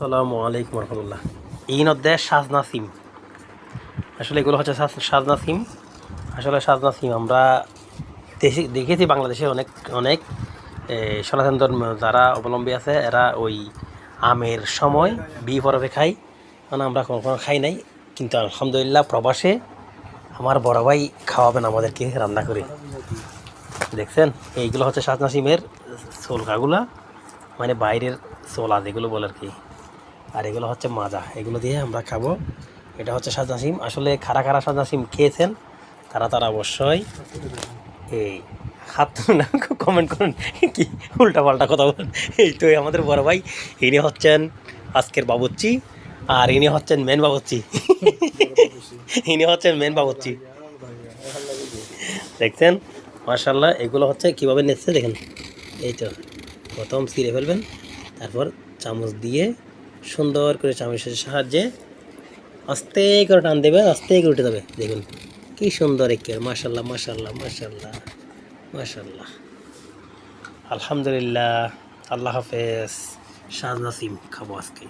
আসসালামু আলাইকুম রহমতুল্লাহ। এই নদ্দে সাজনা সিম, আসলে এগুলো হচ্ছে সাজনা সিম। আসলে সাজনা সিম আমরা দেখেছি বাংলাদেশে অনেক অনেক সনাতন ধর্ম যারা অবলম্বী আছে এরা ওই আমের সময় পরবে খায়, মানে আমরা কখনো খাই নাই। কিন্তু আলহামদুলিল্লাহ প্রবাসে আমার বড় ভাই খাওয়াবেন আমাদেরকে রান্না করে। দেখছেন এইগুলো হচ্ছে সাজনা সিমের ছোলকাগুলা, মানে বাইরের ছোলা যেগুলো বলে আর কি। আর এগুলো হচ্ছে মাজা, এগুলো দিয়ে আমরা খাবো। এটা হচ্ছে সাজনা সিম। আসলে খারা খারা সাজনা সিম খেয়েছেন তারা অবশ্যই এই হাত না কমেন্ট করুন, কি উল্টা পাল্টা কথা বলেন। এই তো আমাদের বড় ভাই, ইনি হচ্ছেন আজকের বাবুর্চি, আর ইনি হচ্ছেন মেন বাবুর্চি। ইনি হচ্ছেন মেন বাবুর্চি। দেখছেন মার্শাল্লাহ, এগুলো হচ্ছে কীভাবে নিচ্ছে দেখেন। এই তো প্রথম ছিঁড়ে ফেলবেন, তারপর চামচ দিয়ে সুন্দর করে চামচের সাহায্যে আস্তে করে টান দেবেন, আস্তে করে উঠে যাবে। দেখুন কি সুন্দর একের, মাশাল্লাহ মাশাল্লাহ মাশাল্লাহ মাশাল্লাহ। আলহামদুলিল্লাহ, আল্লাহ হাফেজ। সাজনা সিম খাবো আজকে।